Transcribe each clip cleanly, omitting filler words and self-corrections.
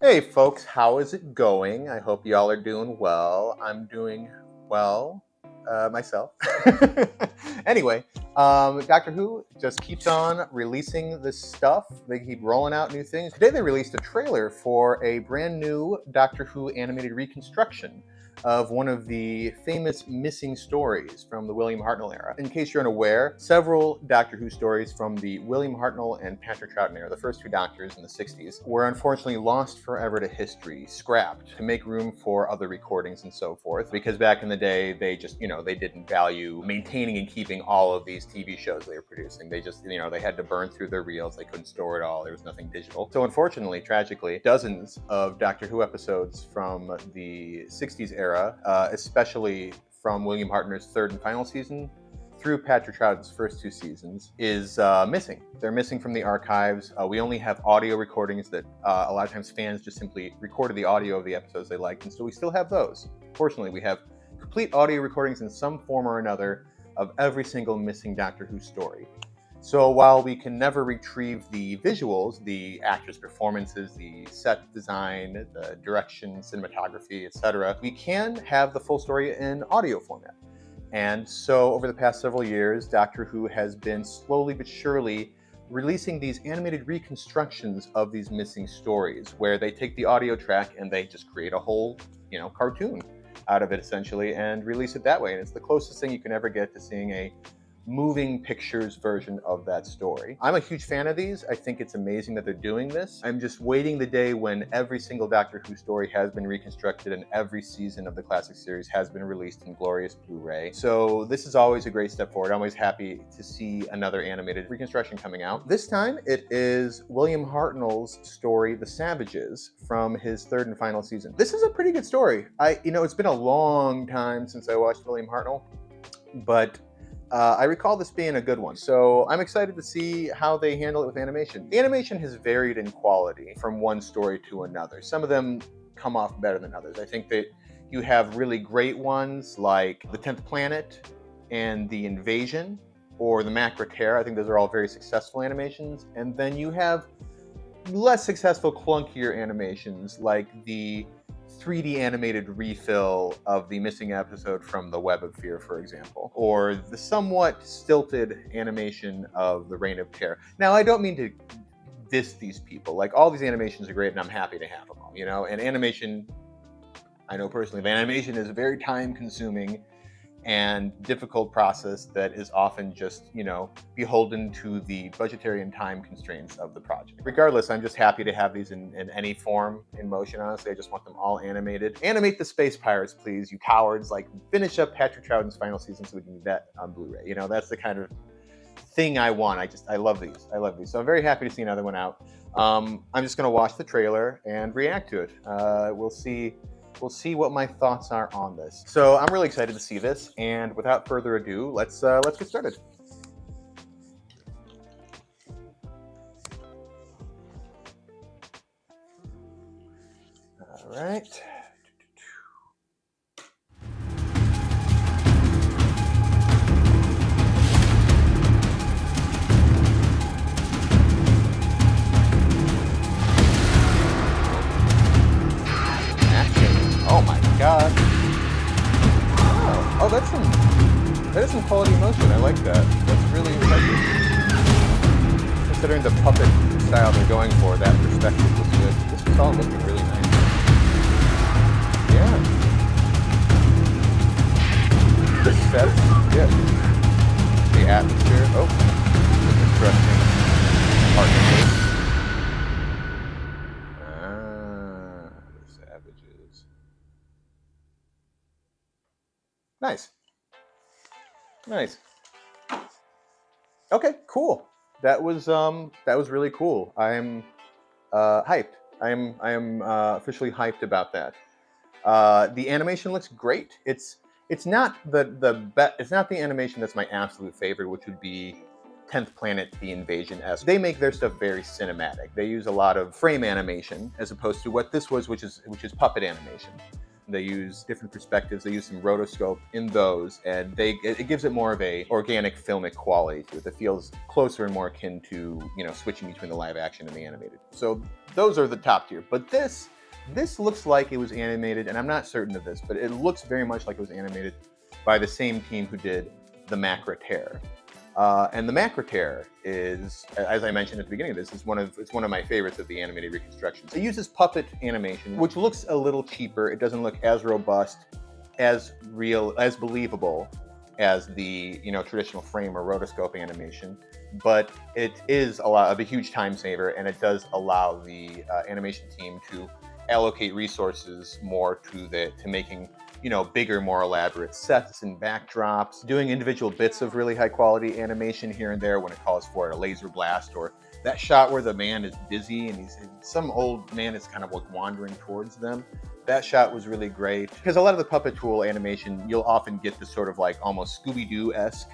Hey folks, how is it going? I hope y'all are doing well. I'm doing well myself. Anyway, Doctor Who just keeps on releasing this stuff. They keep rolling out new things. Today they released a trailer for a brand new Doctor Who animated reconstruction of one of the famous missing stories from the William Hartnell era. In case you're unaware, several Doctor Who stories from the William Hartnell and Patrick Troughton era, the first two Doctors in the 60s, were unfortunately lost forever to history, scrapped to make room for other recordings and so forth, because back in the day, they just, they didn't value maintaining and keeping all of these TV shows they were producing. They just, they had to burn through their reels. They couldn't store it all. There was nothing digital. So unfortunately, tragically, dozens of Doctor Who episodes from the 60s era, especially from William Hartnell's third and final season through Patrick Troughton's first two seasons, is missing. They're missing from the archives. We only have audio recordings that a lot of times fans just simply recorded the audio of the episodes they liked, and so we still have those. Fortunately, we have complete audio recordings in some form or another of every single missing Doctor Who story. So while we can never retrieve the visuals, the actors' performances, the set design, the direction, cinematography, etc., we can have the full story in audio format. And so over the past several years, Doctor Who has been slowly but surely releasing these animated reconstructions of these missing stories, where they take the audio track and they just create a whole, cartoon out of it essentially and release it that way. And it's the closest thing you can ever get to seeing a moving pictures version of that story. I'm a huge fan of these. I think it's amazing that they're doing this. I'm just waiting the day when every single Doctor Who story has been reconstructed and every season of the classic series has been released in glorious Blu-ray. So this is always a great step forward. I'm always happy to see another animated reconstruction coming out. This time it is William Hartnell's story, The Savages, from his third and final season. This is a pretty good story. It's been a long time since I watched William Hartnell, but I recall this being a good one, so I'm excited to see how they handle it with animation. The animation has varied in quality from one story to another. Some of them come off better than others. I think that you have really great ones like The 10th Planet and The Invasion or The Macra Tear. I think those are all very successful animations. And then you have less successful, clunkier animations like the 3D animated refill of the missing episode from The Web of Fear, for example, or the somewhat stilted animation of The Reign of Terror. Now, I don't mean to diss these people. Like, all these animations are great, and I'm happy to have them all, And animation, I know personally, but animation is very time-consuming and difficult process that is often just, beholden to the budgetary and time constraints of the project. Regardless, I'm just happy to have these in any form in motion, honestly. I just want them all animated. Animate the Space Pirates, please, you cowards. Like, finish up Patrick Troughton's final season so we can do that on Blu-ray. That's the kind of thing I want. I love these. I love these. So I'm very happy to see another one out. I'm just going to watch the trailer and react to it. We'll see what my thoughts are on this. So I'm really excited to see this, and without further ado, let's get started. All right. Oh my God. Oh, that is some quality motion. I like that. That's really impressive. Considering the puppet style they're going for, that perspective looks good. This is all looking really nice. Yeah. The sets, yeah. The atmosphere. Oh, interesting. Partnership. The Savages. Nice. Okay, cool. That was really cool. I am hyped. I am officially hyped about that. The animation looks great. It's not it's not the animation that's my absolute favorite, which would be 10th Planet, The Invasion-esque. They make their stuff very cinematic. They use a lot of frame animation as opposed to what this was, which is puppet animation. They use different perspectives. They use some rotoscope in those, and it gives it more of a organic filmic quality to it that feels closer and more akin to, switching between the live action and the animated. So those are the top tier. But this This looks like it was animated, and I'm not certain of this, but it looks very much like it was animated by the same team who did the Macra Tear. And the Macra Tear is, as I mentioned at the beginning of this, it's one of my favorites of the animated reconstructions. It uses puppet animation, which looks a little cheaper. It doesn't look as robust, as real, as believable as the traditional frame or rotoscope animation, but it is a huge time saver, and it does allow the animation team to allocate resources more to making bigger, more elaborate sets and backdrops, doing individual bits of really high quality animation here and there when it calls for a laser blast, or that shot where the man is busy and some old man is kind of like wandering towards them. That shot was really great, because a lot of the puppet tool animation, you'll often get this sort of like almost Scooby-Doo-esque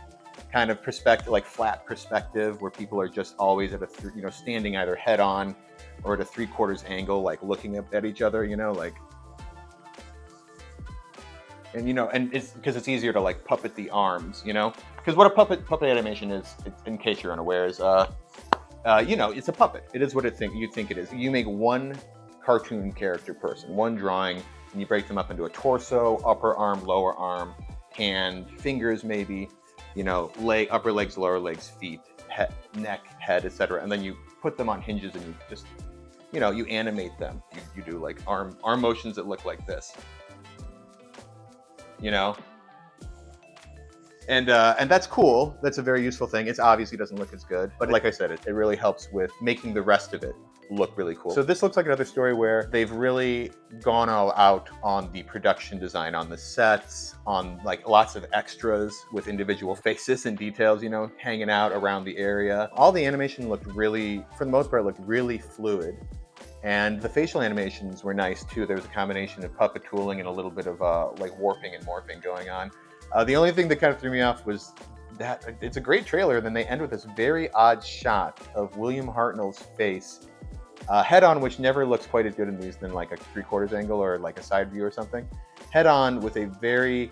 kind of perspective, like flat perspective, where people are just always at a standing either head on or at a 3/4 angle, like looking up at each other, like. And it's because it's easier to like puppet the arms, because what a puppet animation is, in case you're unaware, is it's a puppet. It is what you think it is. You make one cartoon character person, one drawing, and you break them up into a torso, upper arm, lower arm, hand, fingers, maybe, upper legs, lower legs, feet, head, neck, head, etc. And then you put them on hinges, and you just, you animate them. You do like arm motions that look like this. And that's cool. That's a very useful thing. It obviously doesn't look as good, but like I said, it really helps with making the rest of it look really cool. So this looks like another story where they've really gone all out on the production design, on the sets, on like lots of extras with individual faces and details, hanging out around the area. All the animation looked really, for the most part, looked really fluid. And the facial animations were nice too. There was a combination of puppet tooling and a little bit of like warping and morphing going on. The only thing that kind of threw me off was that it's a great trailer. Then they end with this very odd shot of William Hartnell's face, head on, which never looks quite as good in these than like a 3/4 angle or like a side view or something. Head on with a very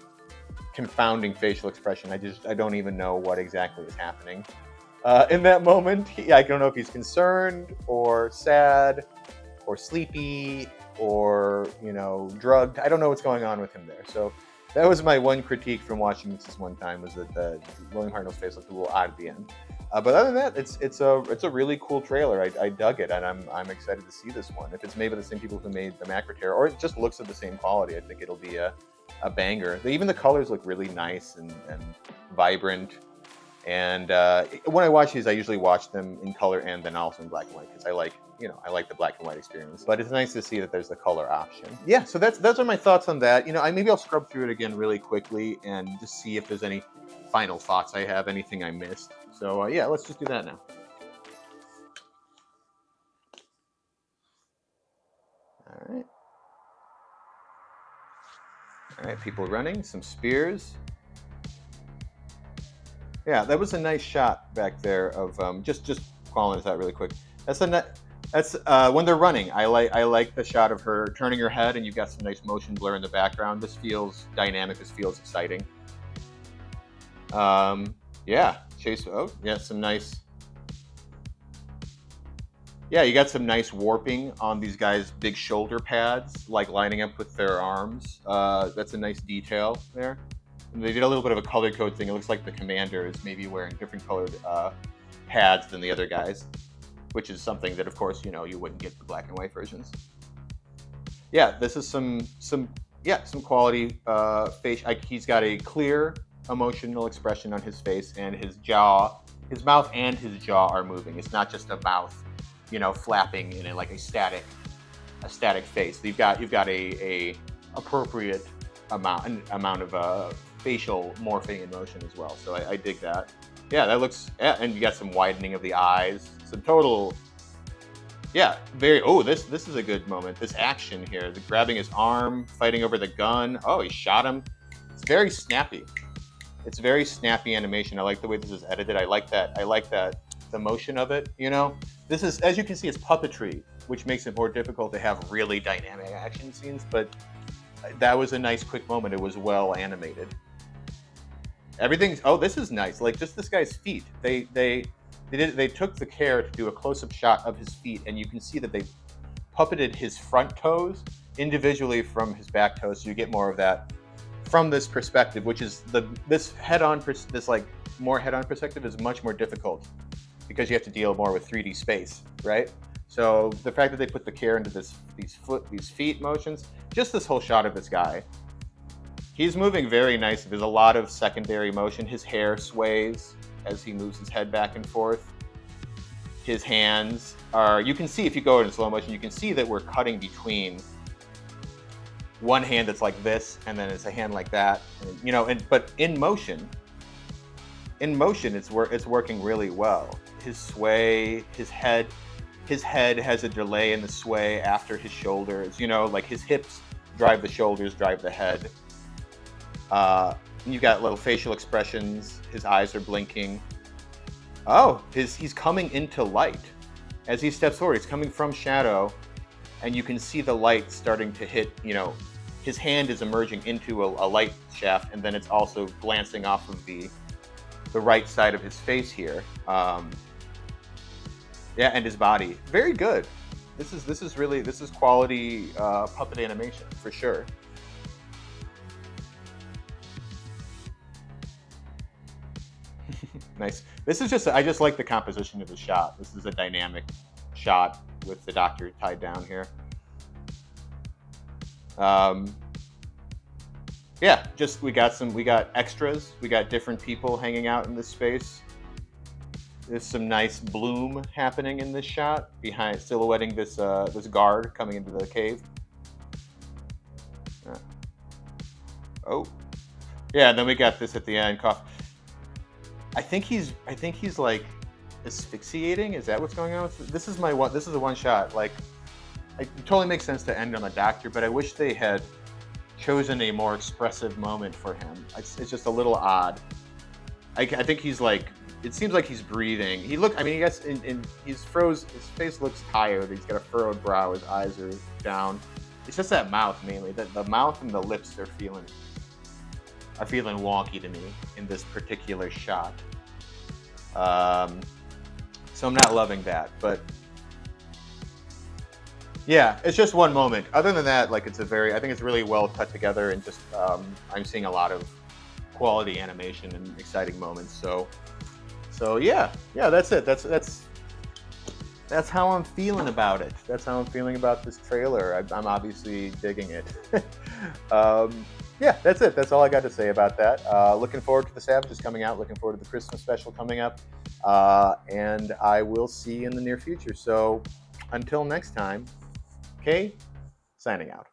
confounding facial expression. I don't even know what exactly is happening in that moment. I don't know if he's concerned or sad or sleepy or drugged. I don't know what's going on with him there. So that was my one critique from watching this one time, was that William Hartnell's face looked a little odd at the end. But other than that, it's a really cool trailer. I dug it, and I'm excited to see this one. If it's made by the same people who made the Macra Tear, or it just looks of the same quality, I think it'll be a banger. Even the colors look really nice and vibrant. And when I watch these, I usually watch them in color and then also in black and white, because I like the black and white experience. But it's nice to see that there's the color option. Yeah, so those are my thoughts on that. Maybe I'll scrub through it again really quickly and just see if there's any final thoughts I have, anything I missed. So yeah, let's just do that now. All right, people running, some spears. Yeah, that was a nice shot back there of just calling this out really quick. That's when they're running. I like the shot of her turning her head, and you've got some nice motion blur in the background. This feels dynamic. This feels exciting. Yeah, chase. Oh, yeah, some nice. Yeah, you got some nice warping on these guys' big shoulder pads, like lining up with their arms. That's a nice detail there. And they did a little bit of a color code thing. It looks like the commander is maybe wearing different colored pads than the other guys, which is something that, of course, you wouldn't get the black and white versions. Yeah, this is some quality face. He's got a clear emotional expression on his face, and his mouth and his jaw are moving. It's not just a mouth, flapping in like a static face. You've got a appropriate amount of facial morphing and motion as well. So I dig that. Yeah, that looks. Yeah, and you got some widening of the eyes. Some total. Yeah, this is a good moment. This action here, the grabbing his arm, fighting over the gun. Oh, he shot him. It's very snappy. It's very snappy animation. I like the way this is edited. I like that. The motion of it. This is, as you can see, it's puppetry, which makes it more difficult to have really dynamic action scenes. But that was a nice, quick moment. It was well animated. Everything's. Oh, this is nice. Like just this guy's feet. They took the care to do a close-up shot of his feet, and you can see that they puppeted his front toes individually from his back toes, so you get more of that from this perspective, which is this like more head-on perspective is much more difficult because you have to deal more with 3D space, right? So the fact that they put the care into these feet motions, just this whole shot of this guy, he's moving very nicely. There's a lot of secondary motion. His hair sways as he moves his head back and forth. His hands are, you can see if you go in slow motion, you can see that we're cutting between one hand that's like this, and then it's a hand like that, and, but in motion, it's working really well. His sway, his head has a delay in the sway after his shoulders. Like his hips drive the shoulders, drive the head. You got little facial expressions. His eyes are blinking. Oh, he's coming into light as he steps forward. He's coming from shadow, and you can see the light starting to hit. His hand is emerging into a light shaft, and then it's also glancing off of the right side of his face here. Yeah, and his body. Very good. This is quality puppet animation for sure. Nice. I just like the composition of the shot. This is a dynamic shot with the doctor tied down here. Yeah, we got extras. We got different people hanging out in this space. There's some nice bloom happening in this shot behind, silhouetting this guard coming into the cave. Oh, yeah. And then we got this at the end. Cough. I think he's like asphyxiating. Is that what's going on? This is the one shot. Like, it totally makes sense to end on the doctor, but I wish they had chosen a more expressive moment for him. It's just a little odd. I think he's like, it seems like he's breathing. He's froze. His face looks tired. He's got a furrowed brow. His eyes are down. It's just that mouth mainly. The mouth and the lips are feeling wonky to me in this particular shot. So I'm not loving that, but yeah, it's just one moment. Other than that, like, I think it's really well cut together, and just I'm seeing a lot of quality animation and exciting moments. So yeah, that's it. That's how I'm feeling about it. That's how I'm feeling about this trailer. I'm obviously digging it. Yeah, that's it. That's all I got to say about that. Looking forward to the Savages coming out. Looking forward to the Christmas special coming up. And I will see you in the near future. So until next time, Kay, signing out.